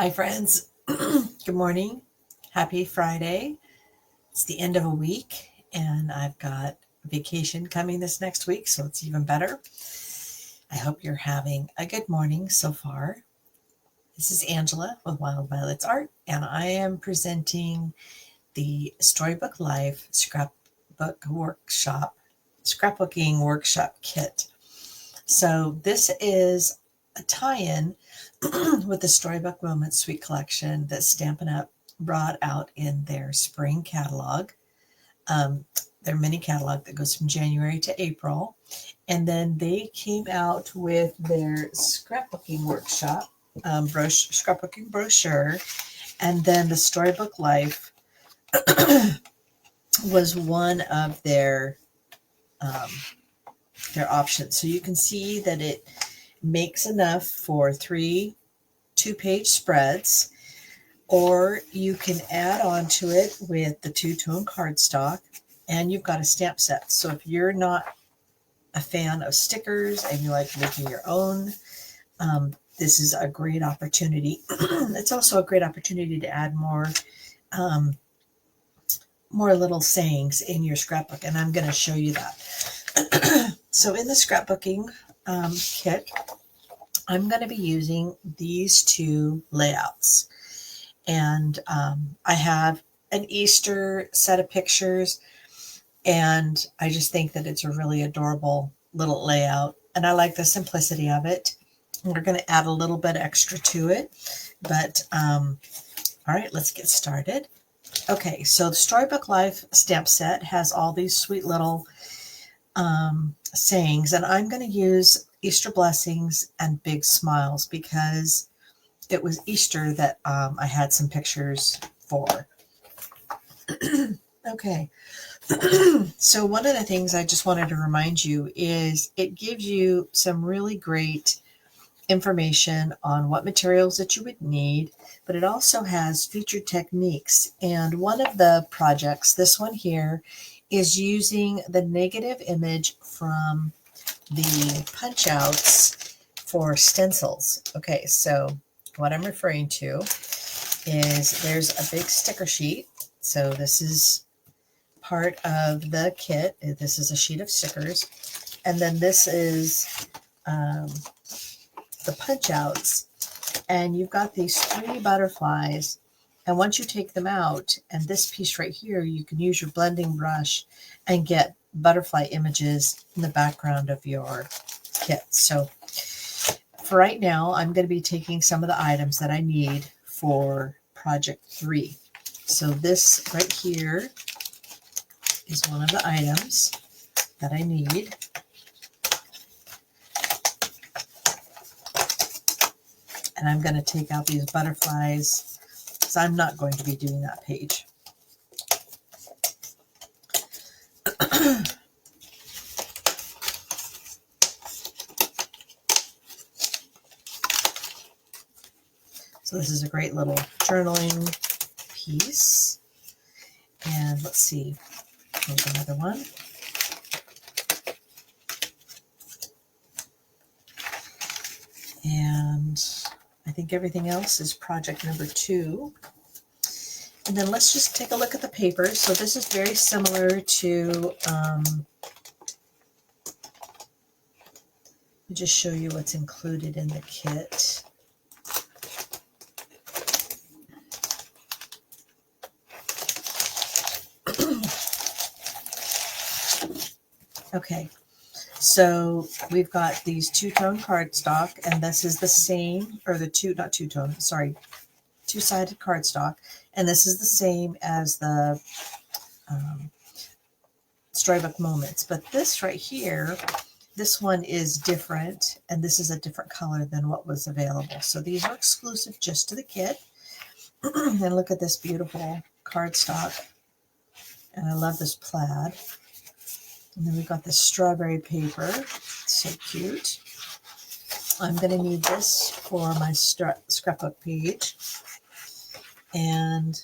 Hi, friends. Good morning. Happy Friday. It's the end of a week, and I've got vacation coming this next week, so it's even better. I hope you're having a good morning so far. This is Angela with Wild Violets Art, and I am presenting the Storybook Live Scrapbooking Workshop Kit. So this is a tie-in with the Storybook Moments Suite collection that Stampin' Up brought out in their spring catalog, their mini catalog that goes from January to April. And then they came out with their scrapbooking workshop, scrapbooking brochure, and then the Storybook Life was one of their options. So you can see that it makes enough for 3 2-page spreads, or you can add on to it with the two-tone cardstock, and you've got a stamp set. So if you're not a fan of stickers and you like making your own, this is a great opportunity. It's also a great opportunity to add more little sayings in your scrapbook, and I'm going to show you that. So in the scrapbooking kit, I'm going to be using these two layouts. And I have an Easter set of pictures, and I just think that it's a really adorable little layout, and I like the simplicity of it. We're going to add a little bit extra to it, but all right, let's get started. Okay, so the Storybook Life stamp set has all these sweet little sayings, and I'm going to use Easter blessings and big smiles because it was Easter that I had some pictures for. Okay, so one of the things I just wanted to remind you is it gives you some really great information on what materials that you would need, but it also has featured techniques. And one of the projects, this one here, is using the negative image from the punch outs for stencils. Okay, so what I'm referring to is there's a big sticker sheet. So this is part of the kit. This is a sheet of stickers. And then this is the punch outs. And you've got these 3 butterflies. And once you take them out, and this piece right here, you can use your blending brush and get butterfly images in the background of your kit. So for right now, I'm going to be taking some of the items that I need for project 3. So this right here is one of the items that I need. And I'm going to take out these butterflies because I'm not going to be doing that page. So this is a great little journaling piece. And let's see, here's another one. And I think everything else is project number 2. And then let's just take a look at the paper. So this is very similar to, let me just show you what's included in the kit. Okay, so we've got these two-tone cardstock, and this is the same, or the two-sided cardstock, and this is the same as the Storybook Moments. But this right here, this one is different, and this is a different color than what was available. So these are exclusive just to the kit. And look at this beautiful cardstock, and I love this plaid. And then we've got this strawberry paper, so cute. I'm going to need this for my scrapbook page. And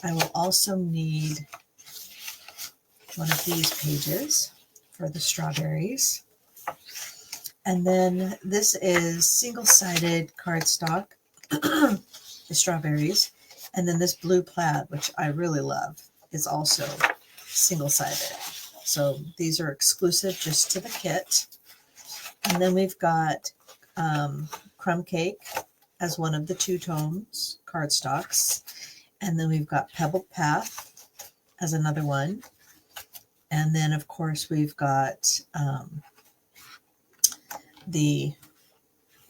I will also need one of these pages for the strawberries. And then this is single-sided cardstock. the strawberries. And then this blue plaid, which I really love, is also single-sided. So these are exclusive just to the kit. And then we've got Crumb Cake as one of the two-tones cardstocks. And then we've got Pebbled Path as another one. And then, of course, we've got the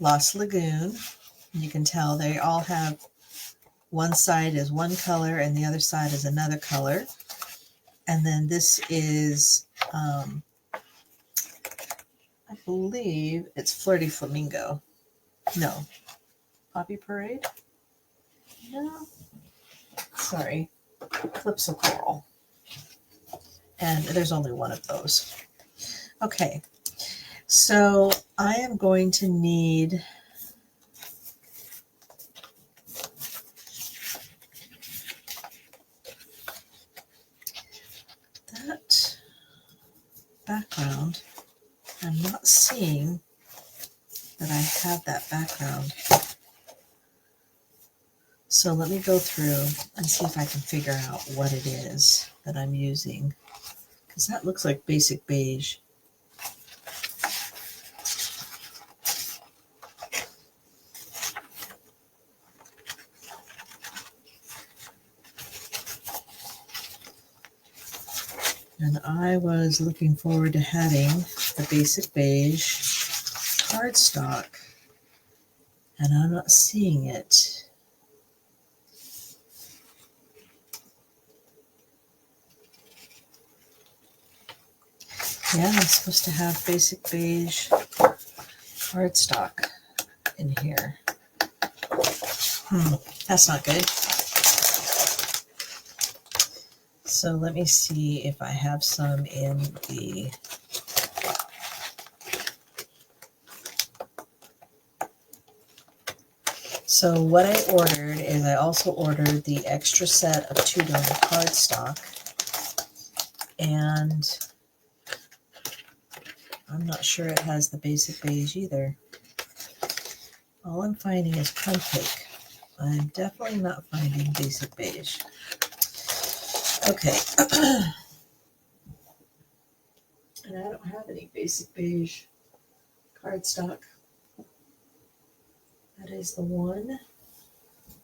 Lost Lagoon. You can tell they all have, one side is one color and the other side is another color. And then this is, I believe it's Flirty Flamingo. No. Poppy Parade? No. Sorry. Calypso Coral. And there's only one of those. Okay. So I am going to need that background. I'm not seeing that I have that background. So let me go through and see if I can figure out what it is that I'm using, because that looks like basic beige. And I was looking forward to having the basic beige cardstock, and I'm not seeing it. Yeah, I'm supposed to have basic beige cardstock in here. That's not good. So let me see if I have some in the So what I ordered is I also ordered the extra set of two-tone cardstock, and I'm not sure it has the basic beige either. All I'm finding is Crumb Cake. I'm definitely not finding basic beige. Okay. And I don't have any basic beige cardstock. That is the one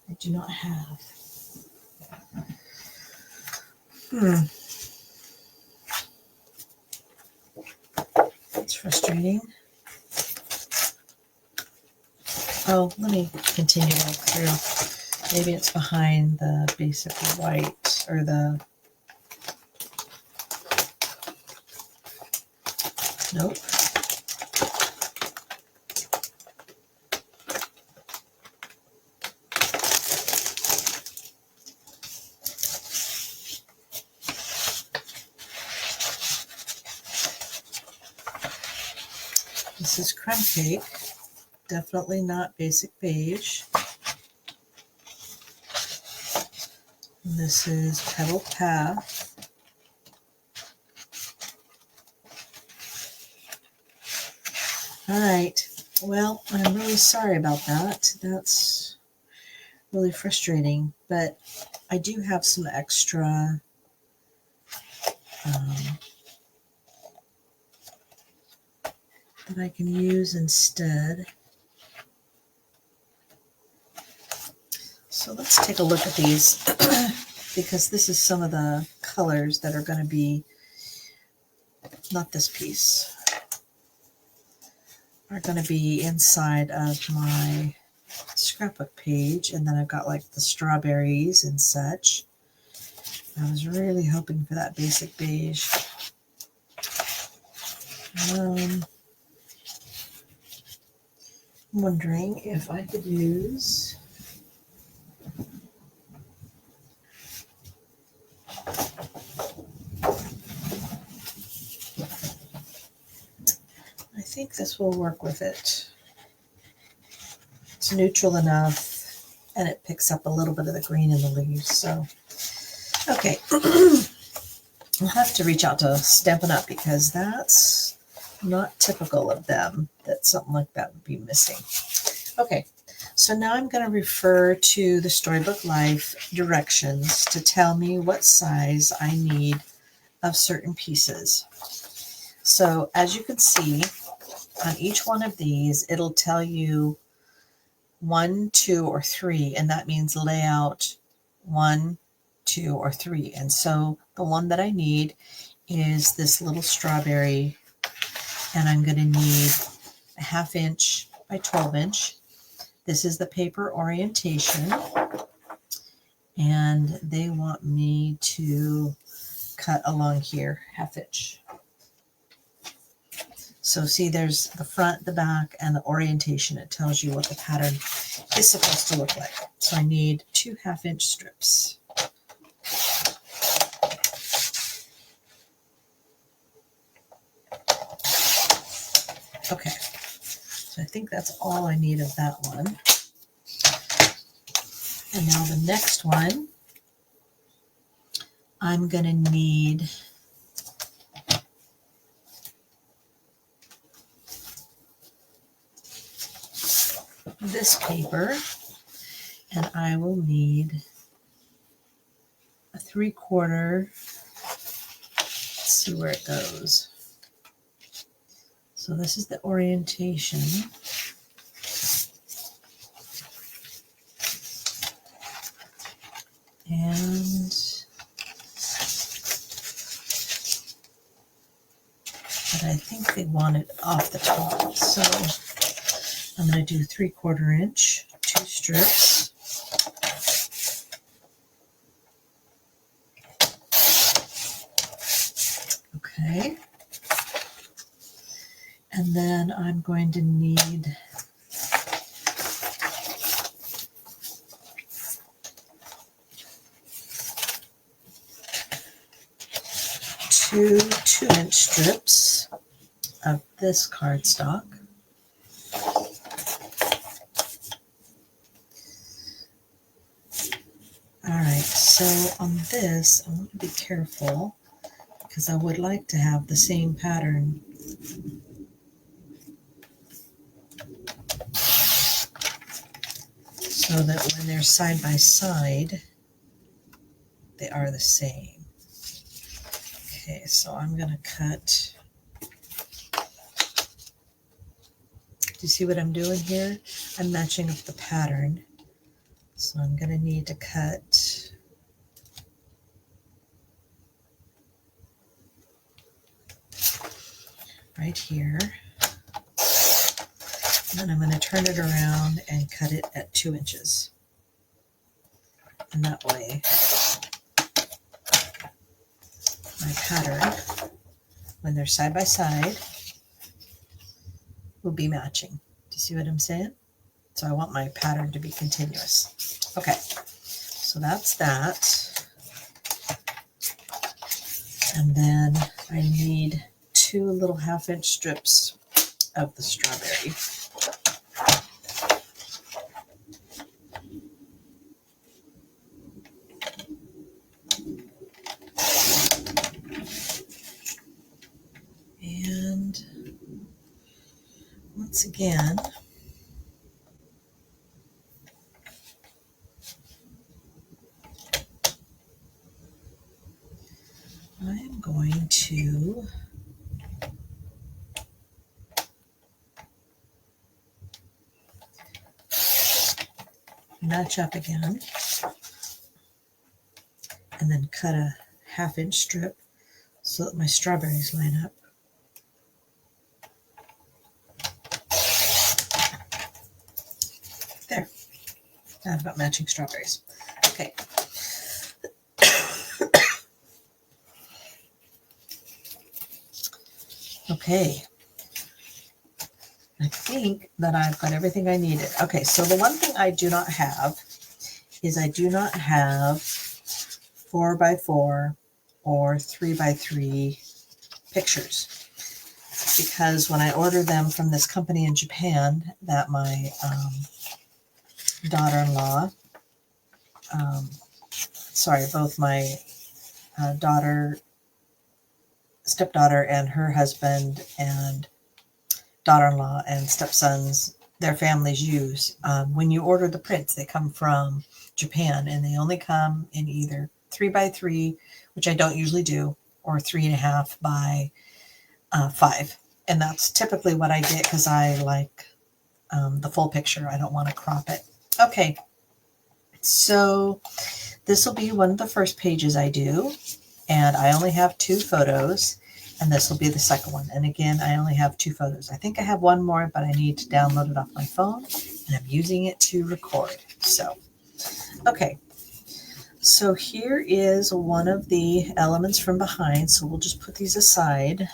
I do not have. It's frustrating. Oh, let me continue to look through. Maybe it's behind the basic white or the... Nope. This is Crumb Cake. Definitely not basic beige. And this is Petal Path. All right. Well, I'm really sorry about that. That's really frustrating. But I do have some extra that I can use instead. So let's take a look at these because this is some of the colors that are going to be, not this piece, are going to be inside of my scrapbook page. And then I've got like the strawberries and such. I was really hoping for that basic beige. I'm wondering if I could use I think this will work with it. It's neutral enough and it picks up a little bit of the green in the leaves. So, okay. I'll have to reach out to Stampin' Up because that's not typical of them that something like that would be missing. Okay, So now I'm going to refer to the Storybook Life directions to tell me what size I need of certain pieces. So as you can see, on each one of these, it'll tell you 1, 2, or 3, and that means layout 1, 2, or 3. And so the one that I need is this little strawberry, and I'm going to need a 1/2 inch by 12 inch. This is the paper orientation, and they want me to cut along here 1/2 inch. So see, there's the front, the back, and the orientation. It tells you what the pattern is supposed to look like. So I need 2 1/2 inch strips. Okay, so I think that's all I need of that one. And now the next one, I'm going to need this paper, and I will need a 3/4. Let's see where it goes. So this is the orientation. And but I think they want it off the top. So I'm going to do 3/4 inch, 2 strips. Okay. And then I'm going to need two 2-inch strips of this cardstock. All right, so on this, I want to be careful because I would like to have the same pattern. So that when they're side by side, they are the same. Okay, so I'm going to cut. Do you see what I'm doing here? I'm matching up the pattern. So I'm going to need to cut right here. And then I'm going to turn it around and cut it at 2 inches. And that way, my pattern, when they're side by side, will be matching. Do you see what I'm saying? So I want my pattern to be continuous. Okay, so that's that. And then I need 2 little 1/2 inch strips of the strawberry. And once again, I am going to match up again and then cut a 1/2 inch strip so that my strawberries line up. There. Now I've got matching strawberries. Okay. Okay. I think that I've got everything I needed. Okay, so the one thing I do not have is I do not have 4x4 or 3x3 pictures, because when I ordered them from this company in Japan that my daughter-in-law, both my stepdaughter and her husband and daughter-in-law and stepson's their families use. When you order the prints, they come from Japan, and they only come in either 3x3, which I don't usually do, or 3.5 by 5. And that's typically what I get because I like the full picture. I don't want to crop it. Okay, so this will be one of the first pages I do, and I only have 2 photos, and this will be the second one. And again, I only have 2 photos. I think I have one more, but I need to download it off my phone, and I'm using it to record. So, okay. So here is one of the elements from behind. So we'll just put these aside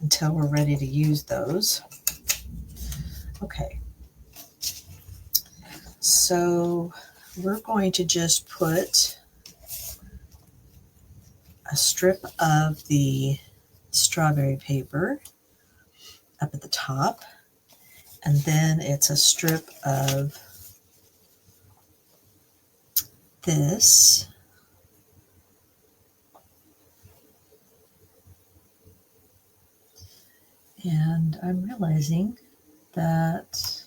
until we're ready to use those. Okay. So we're going to just put a strip of the strawberry paper up at the top, and then it's a strip of this, and I'm realizing that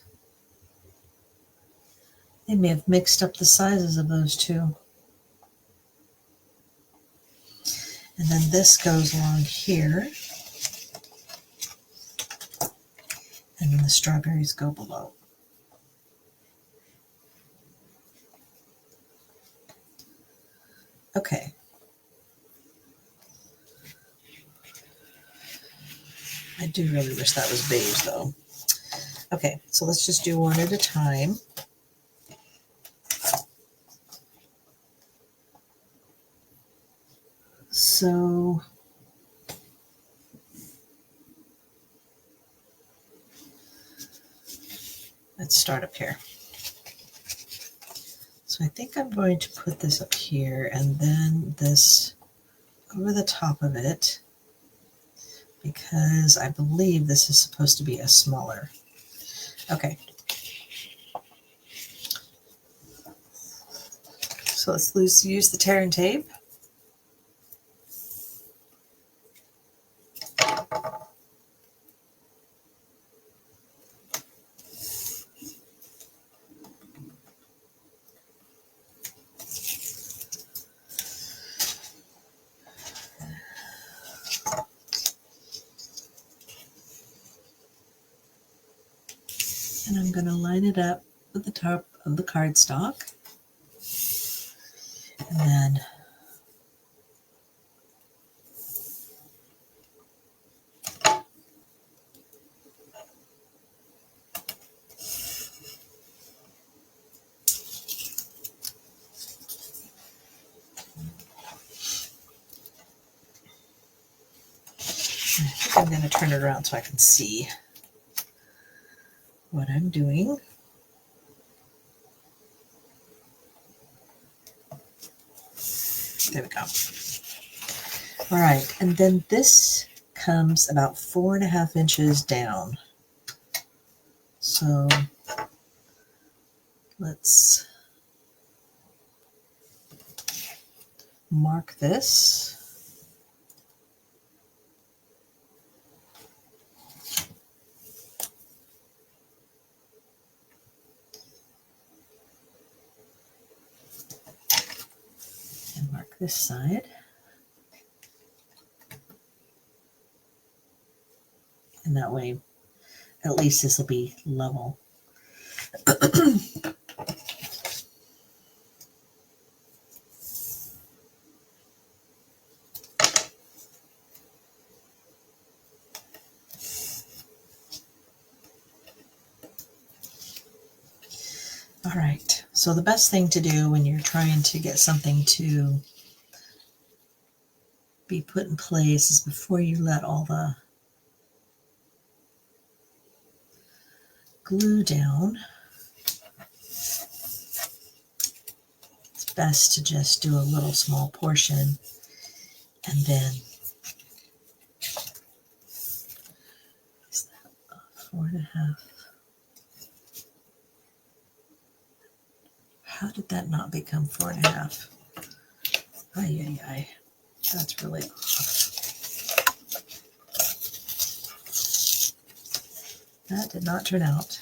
they may have mixed up the sizes of those two. And then this goes along here, and then the strawberries go below. Okay. I do really wish that was beige though. Okay, so let's just do one at a time. So let's start up here. So I think I'm going to put this up here and then this over the top of it, because I believe this is supposed to be a smaller. Okay. So let's use the tear and tape. And I'm going to line it up with the top of the cardstock. And then I think I'm going to turn it around so I can see what I'm doing. There we go. All right, and then this comes about 4.5 inches down. So let's mark this. And mark this side. And that way, at least this will be level. All right, so the best thing to do when you're trying to get something to be put in place is before you let all the glue down, it's best to just do a little small portion and then is that 4.5? How did that not become 4.5? Ay, ay, ay. That's really off. That did not turn out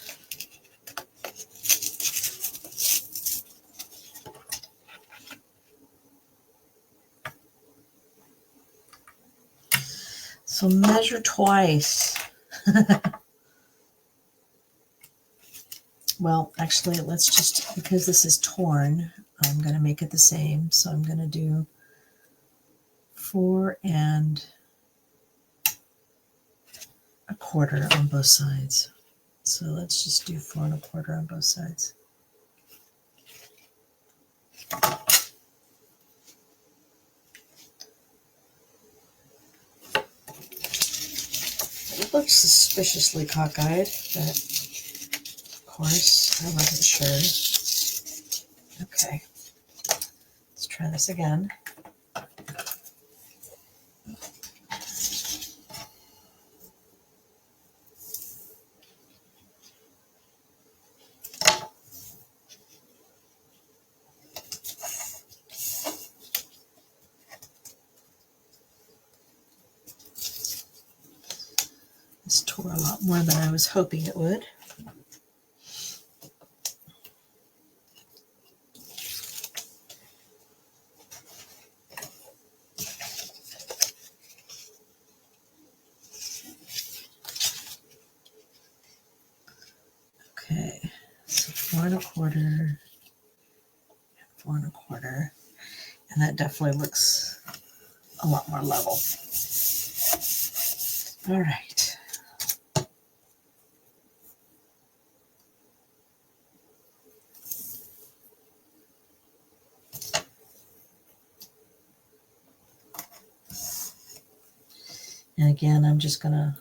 So measure twice. Well, actually, let's just, because this is torn, I'm going to make it the same. So I'm going to do 4 1/4 on both sides. So let's just do 4 1/4 on both sides. It looks suspiciously cockeyed, but of course I wasn't sure. Okay, let's try this again. This tore a lot more than I was hoping it would. Okay, so 4 1/4, 4 1/4, and that definitely looks a lot more level. All right. And again, I'm just going to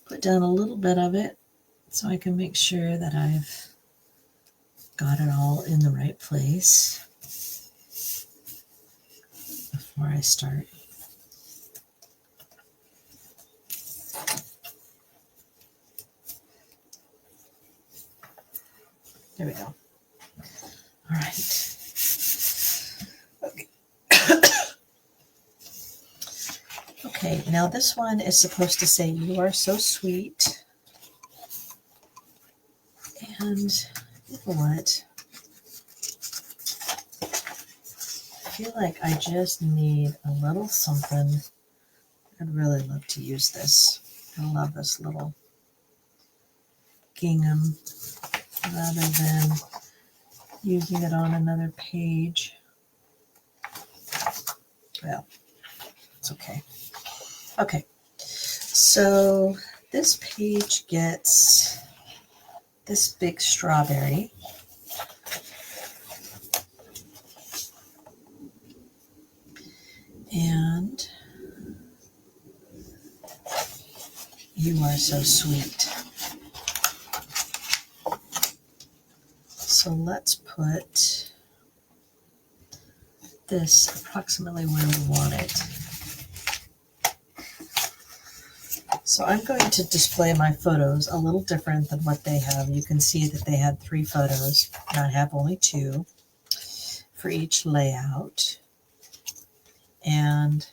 put down a little bit of it so I can make sure that I've got it all in the right place before I start. There we go. All right. Okay. Okay, now this one is supposed to say, "You are so sweet." And you know what? I feel like I just need a little something. I'd really love to use this. I love this little gingham rather than using it on another page. Well, it's okay. Okay, so this page gets this big strawberry. And "You are so sweet." So let's put this approximately where we want it. So I'm going to display my photos a little different than what they have. You can see that they had 3 photos, and I have only 2 for each layout. And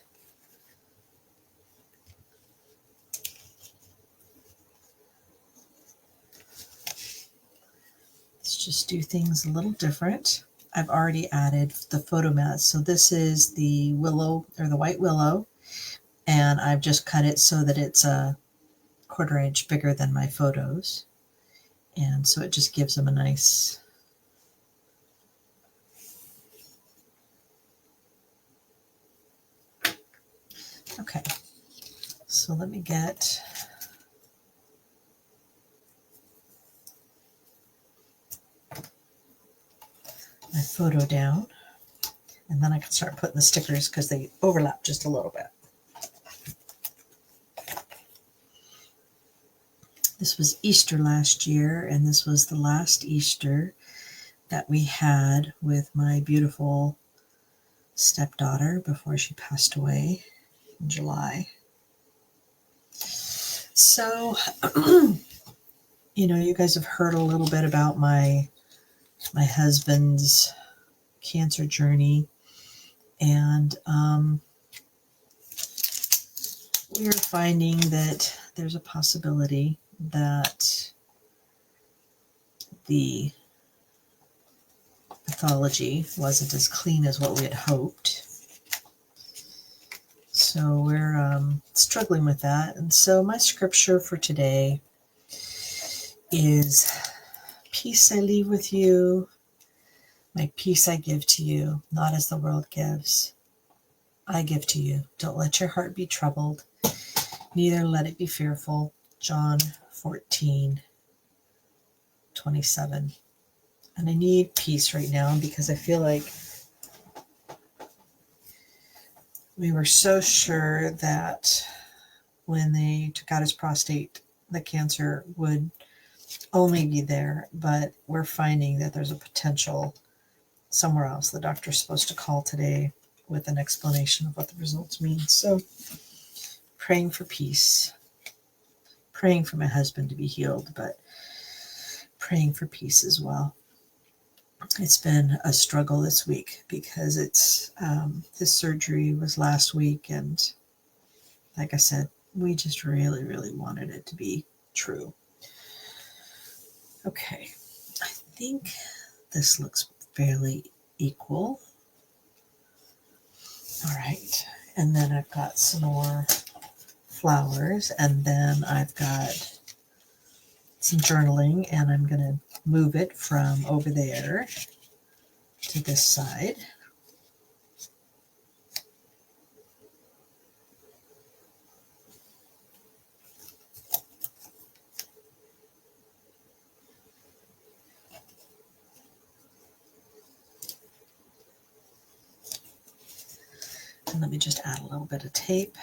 let's just do things a little different. I've already added the photo mat. So this is the willow, or the white willow, and I've just cut it so that it's a 1/4 inch bigger than my photos. And so it just gives them a nice okay. So let me get my photo down, and then I can start putting the stickers because they overlap just a little bit. This was Easter last year, and this was the last Easter that we had with my beautiful stepdaughter before she passed away in July. So, you guys have heard a little bit about my husband's cancer journey, and we are finding that there's a possibility that the pathology wasn't as clean as what we had hoped. So So we're struggling with that. And so my scripture for today is, peace I leave with you, my peace I give to you, not as the world gives. I give to you. Don't let your heart be troubled, neither let it be fearful. John 14:27. And I need peace right now because I feel like we were so sure that when they took out his prostate, the cancer would only be there, but we're finding that there's a potential somewhere else. The doctor's supposed to call today with an explanation of what the results mean. So praying for peace, praying for my husband to be healed, but praying for peace as well. It's been a struggle this week because it's his surgery was last week, and like I said, we just really, really wanted it to be true. Okay, I think this looks fairly equal. All right, and then I've got some more flowers, and then I've got some journaling, and I'm going to move it from over there to this side. And let me just add a little bit of tape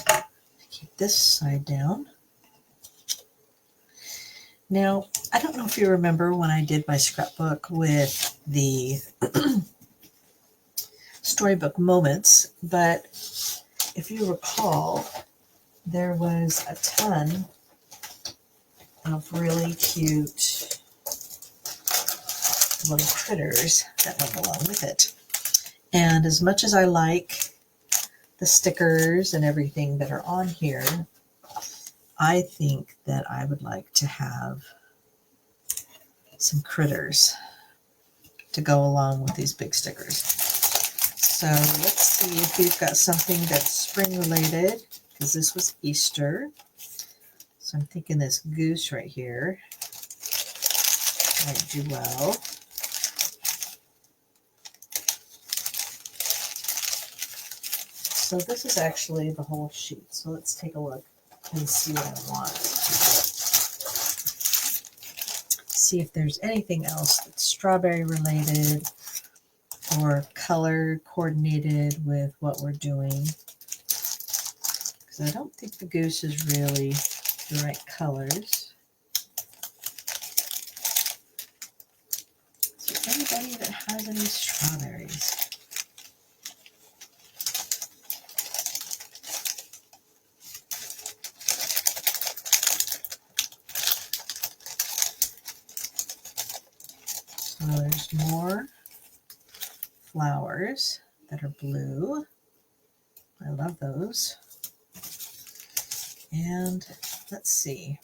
to keep this side down. Now, I don't know if you remember when I did my scrapbook with the Storybook moments, but if you recall, there was a ton of really cute little critters that went along with it. And as much as I like the stickers and everything that are on here, I think that I would like to have some critters to go along with these big stickers. So let's see if we've got something that's spring related, because this was Easter. So I'm thinking this goose right here might do well. So this is actually the whole sheet. So let's take a look and see what I want. See if there's anything else that's strawberry related or color coordinated with what we're doing. Because I don't think the goose is really the right colors. Is there anybody that has any strawberries? So there's more flowers that are blue. I love those. And let's see.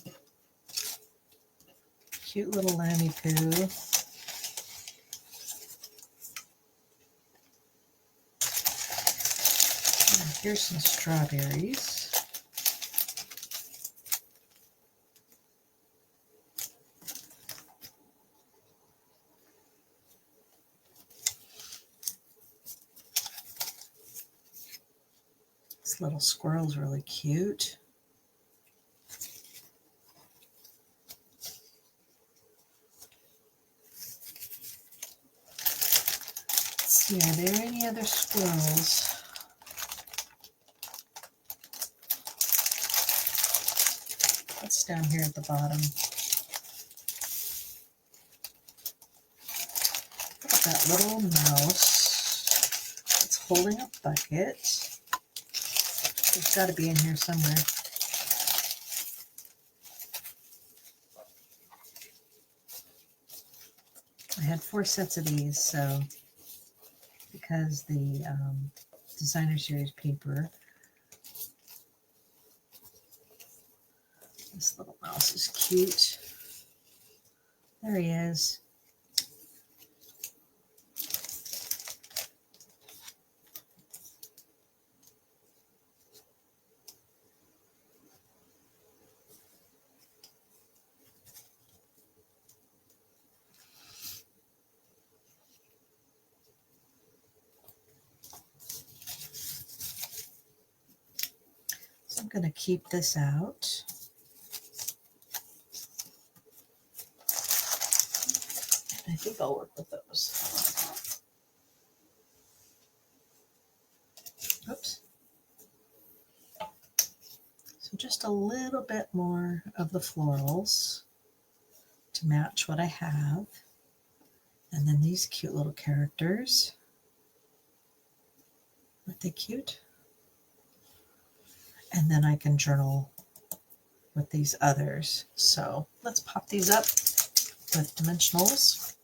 Cute little lammy poo. And here's some strawberries. This little squirrel's really cute. Let's see, are there any other squirrels? What's down here at the bottom? Look at that little mouse. It's holding a bucket. It's got to be in here somewhere. I had 4 sets of these, so because the designer series paper, this little mouse is cute. There he is. I'm going to keep this out. And I think I'll work with those. Oops. So just a little bit more of the florals to match what I have. And then these cute little characters. Aren't they cute? And then I can journal with these others. So let's pop these up with dimensionals.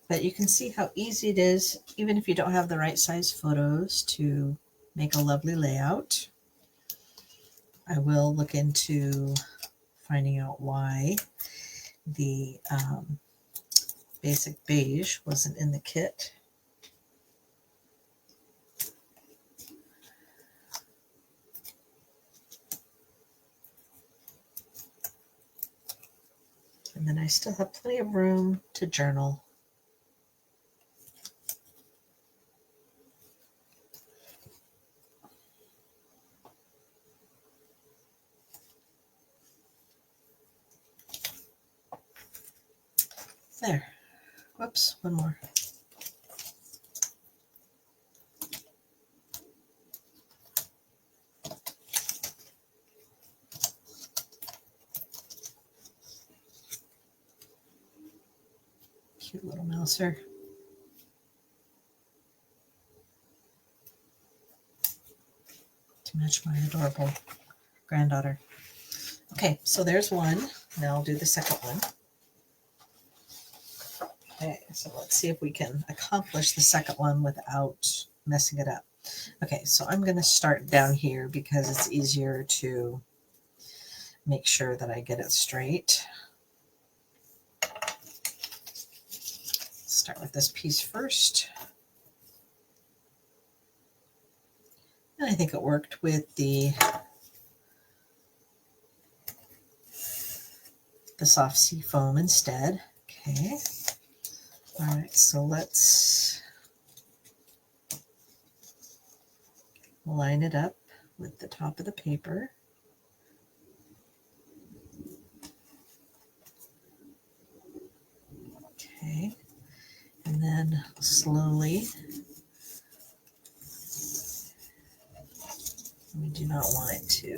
But you can see how easy it is, even if you don't have the right size photos, to make a lovely layout. I will look into finding out why the basic beige wasn't in the kit. And then I still have plenty of room to journal. There. Whoops, one more. Cute little mouser. To match my adorable granddaughter. Okay, so there's one. Now I'll do the second one. Okay, so let's see if we can accomplish the second one without messing it up. Okay, so I'm going to start down here because it's easier to make sure that I get it straight. Start with this piece first. And I think it worked with the soft sea foam instead. Okay. All right, so let's line it up with the top of the paper. Okay, and then slowly, we do not want it to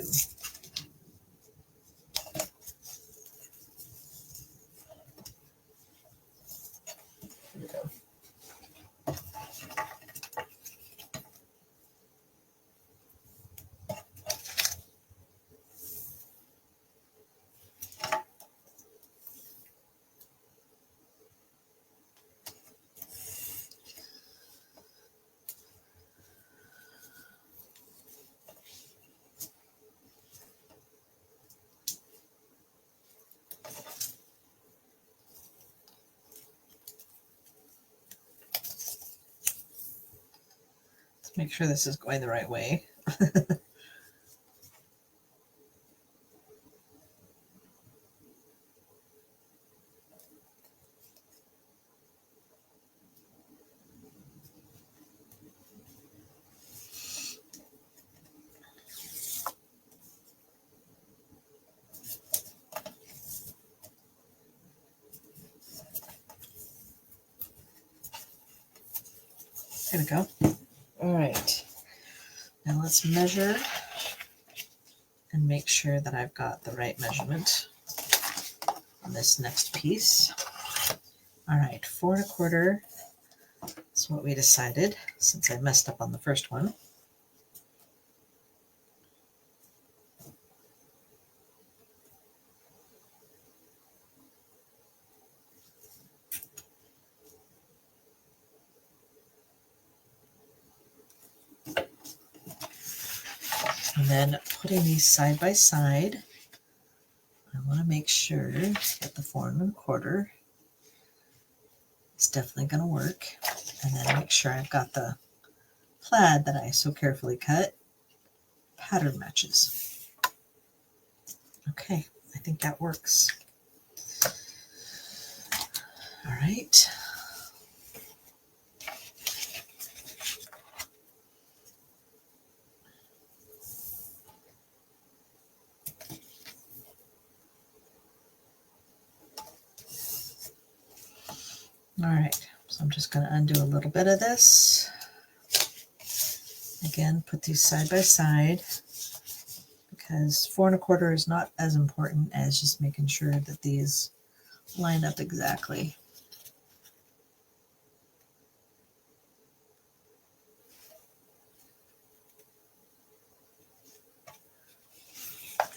make sure this is going the right way. There we go. All right. Now let's measure and make sure that I've got the right measurement on this next piece. All right, 4 1/4 is what we decided since I messed up on the first one. And then putting these side by side, I want to make sure that the 4 1/4 is definitely going to work. And then make sure I've got the plaid that I so carefully cut pattern matches. Okay, I think that works. All right. All right, so I'm just going to undo a little bit of this. Again, put these side by side because 4 1/4 is not as important as just making sure that these line up exactly.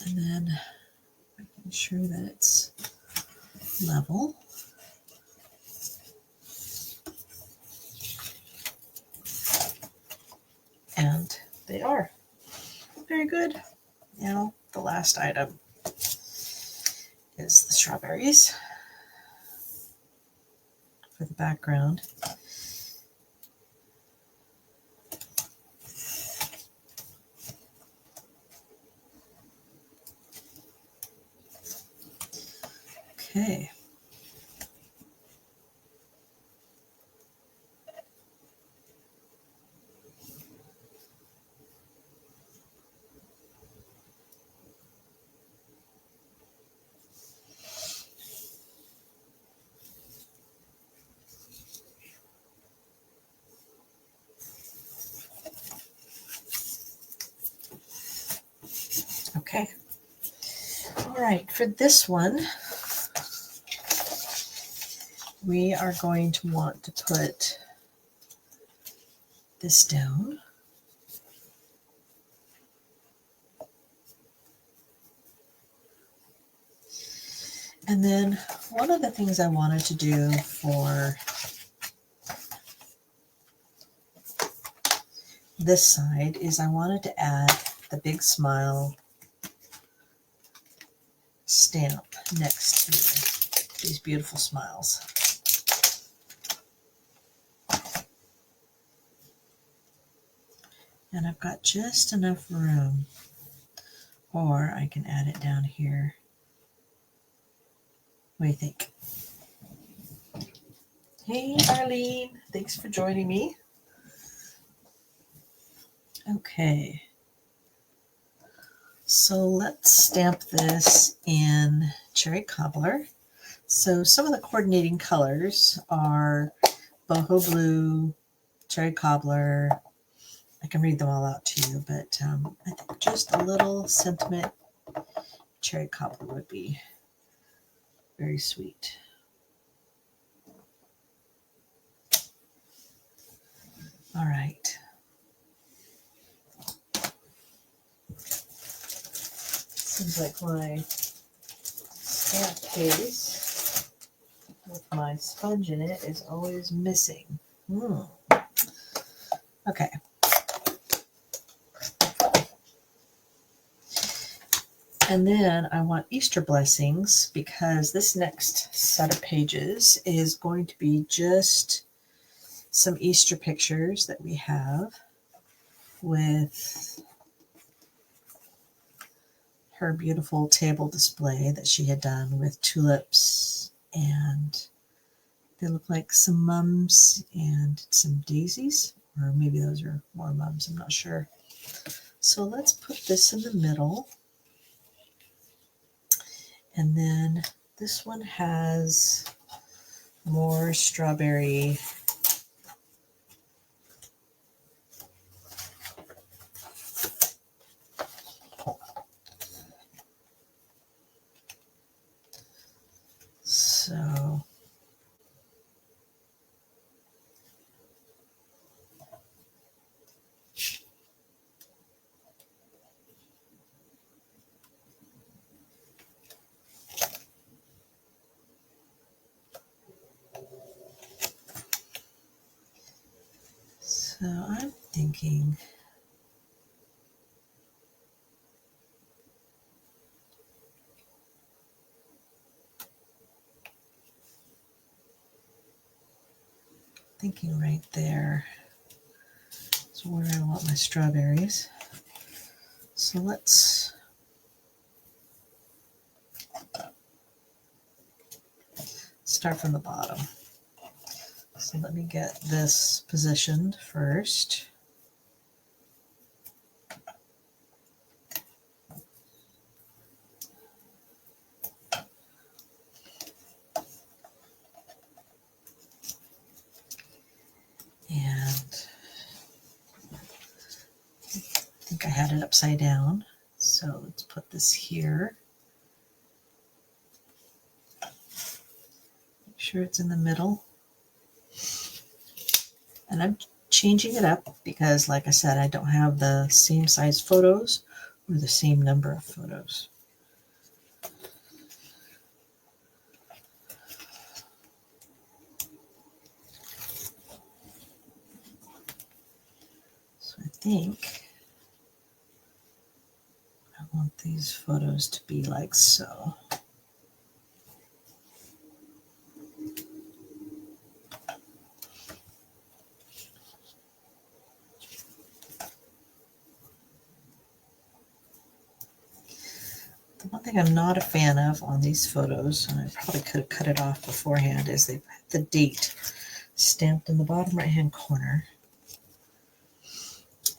And then making sure that it's level. And they are. Very good. Now, the last item is the strawberries for the background. Okay. Okay. All right, for this one, we are going to want to put this down. And then one of the things I wanted to do for this side is I wanted to add the big smile stamp next to these beautiful smiles. And I've got just enough room, or I can add it down here. What do you think? Hey, Arlene, thanks for joining me. Okay, so let's stamp this in Cherry Cobbler. So some of the coordinating colors are boho blue, cherry cobbler. I can read them all out to you, but I think just a little sentiment cherry cobbler would be very sweet. All right. Seems like my stamp case with my sponge in it is always missing. Okay. And then I want Easter blessings because this next set of pages is going to be just some Easter pictures that we have with her beautiful table display that she had done with tulips, and they look like some mums and some daisies, or maybe those are more mums, I'm not sure. So let's put this in the middle. And then this one has more strawberry so I'm thinking right there is where I want my strawberries. So let's start from the bottom. So let me get this positioned first. had it upside down. So let's put this here. Make sure it's in the middle. And I'm changing it up because, like I said, I don't have the same size photos or the same number of photos. So I think I want these photos to be like so. The one thing I'm not a fan of on these photos, and I probably could have cut it off beforehand, is they put the date stamped in the bottom right hand corner.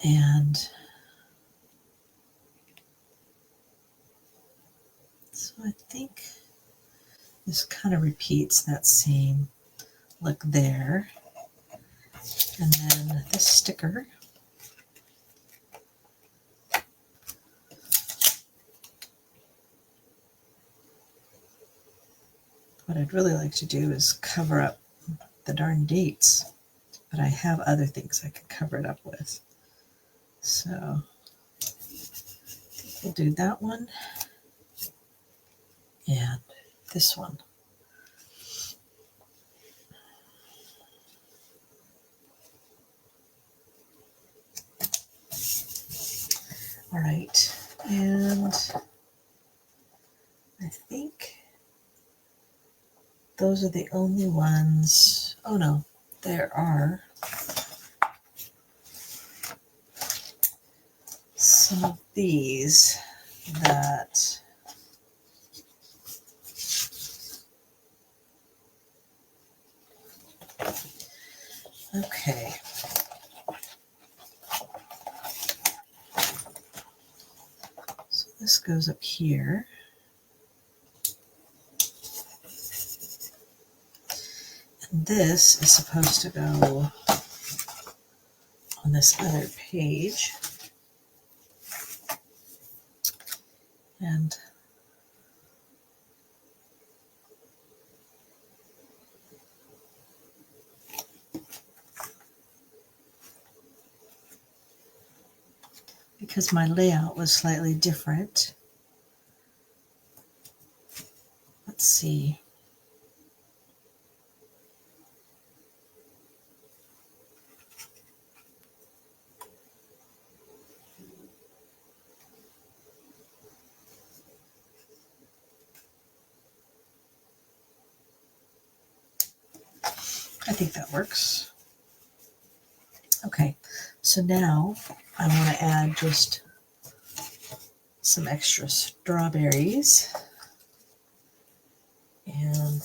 And so I think this kind of repeats that same look there. And then this sticker, what I'd really like to do is cover up the darn dates, but I have other things I can cover it up with. So we'll do that one and this one. All right, and I think those are the only ones. Oh no, there are some of these that okay. So this goes up here. And this is supposed to go on this other page. And because my layout was slightly different, let's see. I think that works. Okay, so now I want to add just some extra strawberries. And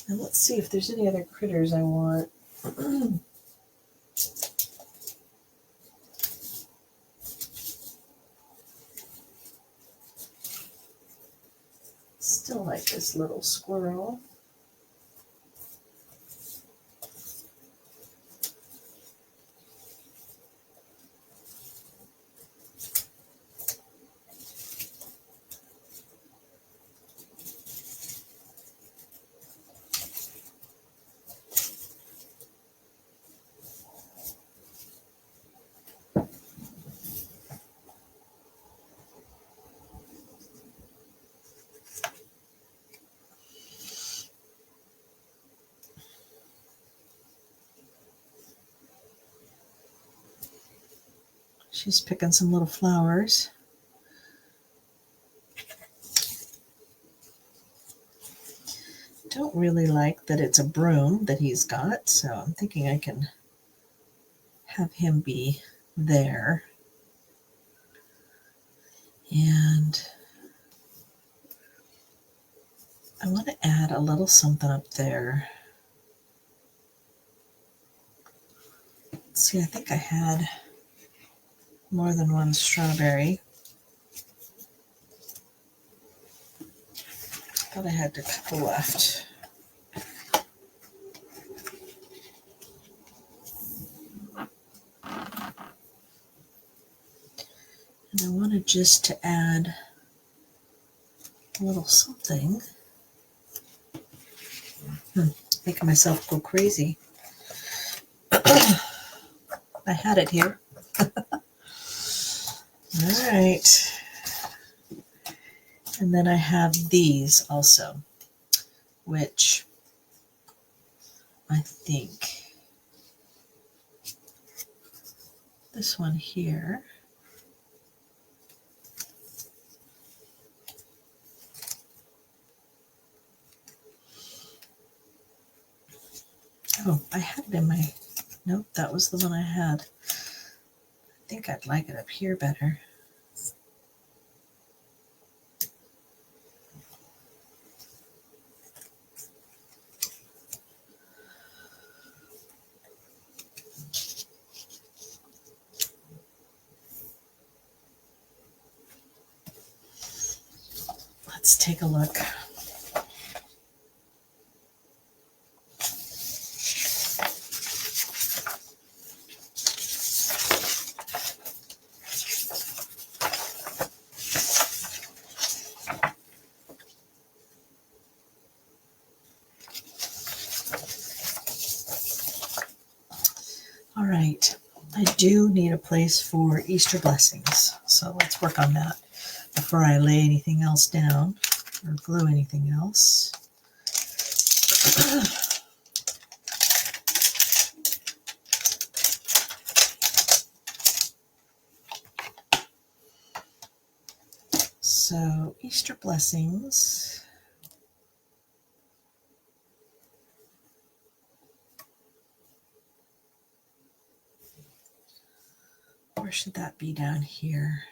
let's see if there's any other critters I want. Still like this little squirrel. She's picking some little flowers. Don't really like that it's a broom that he's got, so I'm thinking I can have him be there. And I want to add a little something up there. See, I think I had more than one strawberry. Thought I had a couple left. And I wanted just to add a little something. Making myself go crazy. I had it here. All right. And then I have these also, which I think this one here oh, I had it in my, nope, that was the one I had. I think I'd like it up here better. Let's take a look. All right, I do need a place for Easter blessings, so let's work on that before I lay anything else down or glue anything else. So Easter blessings. Where should that be? Down here?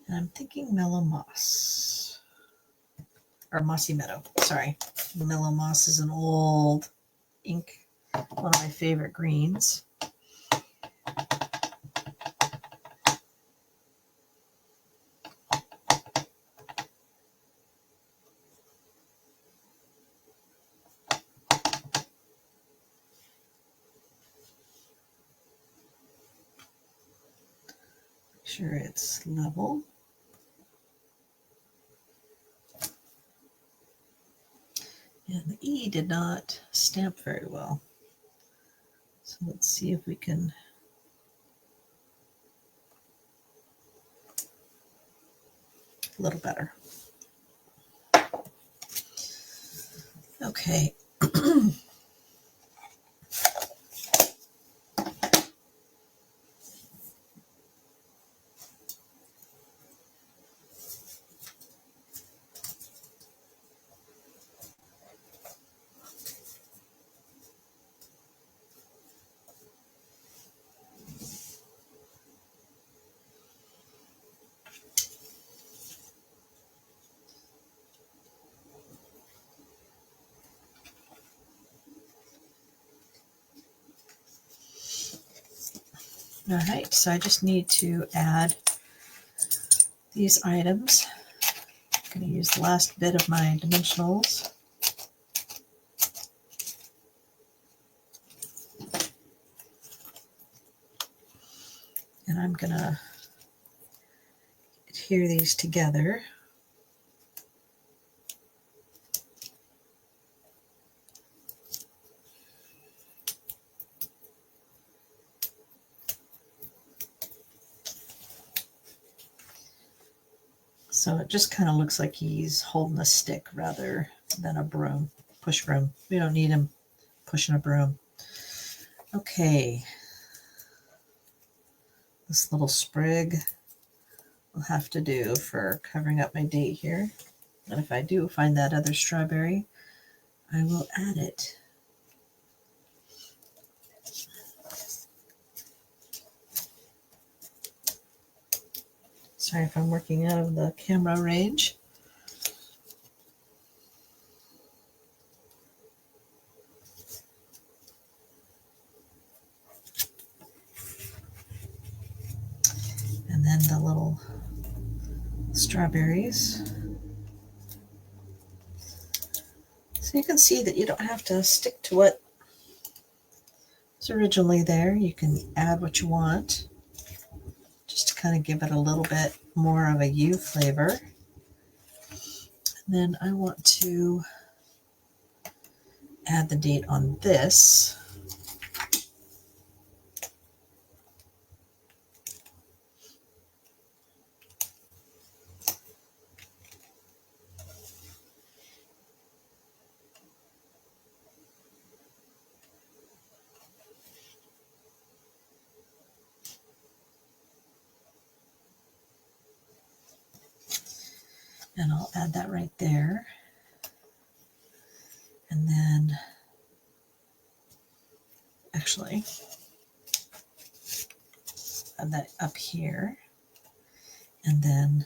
And I'm thinking Mellow Moss. Or Mossy Meadow, sorry. Mellow Moss is an old ink, one of my favorite greens. Make sure it's level. And the E did not stamp very well. So let's see if we can a little better. Okay. All right, so I just need to add these items. I'm going to use the last bit of my dimensionals. And I'm going to adhere these together. So it just kind of looks like he's holding a stick rather than a broom, push broom. We don't need him pushing a broom. Okay. This little sprig will have to do for covering up my date here. And if I do find that other strawberry, I will add it Sorry if I'm working out of the camera range. And then the little strawberries. So you can see that you don't have to stick to what was originally there. You can add what you want, just to kind of give it a little bit more of a U flavor. And then I want to add the date on this. And I'll add that right there. And then, actually, add that up here. And then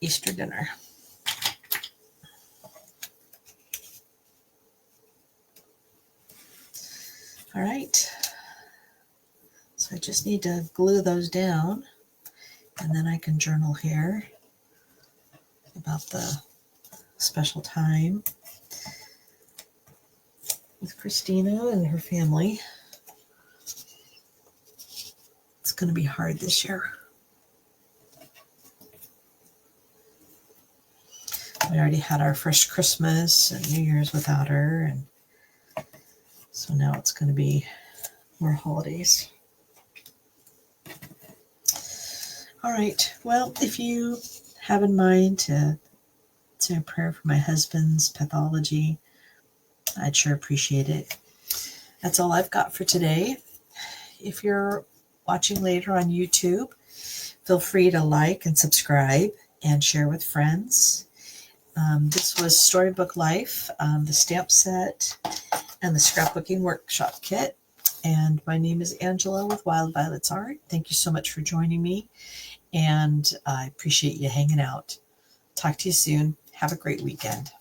Easter dinner. All right, so I just need to glue those down, and then I can journal here about the special time with Christina and her family. It's going to be hard this year. We already had our first Christmas and New Year's without her, and so now it's going to be more holidays. All right, well, if you have in mind to say a prayer for my husband's pathology, I'd sure appreciate it. That's all I've got for today. If you're watching later on YouTube, feel free to like and subscribe and share with friends. This was Storybook Life, the stamp set, and the scrapbooking workshop kit. And my name is Angela with Wild Violets Art. Thank you so much for joining me, and I appreciate you hanging out. Talk to you soon. Have a great weekend.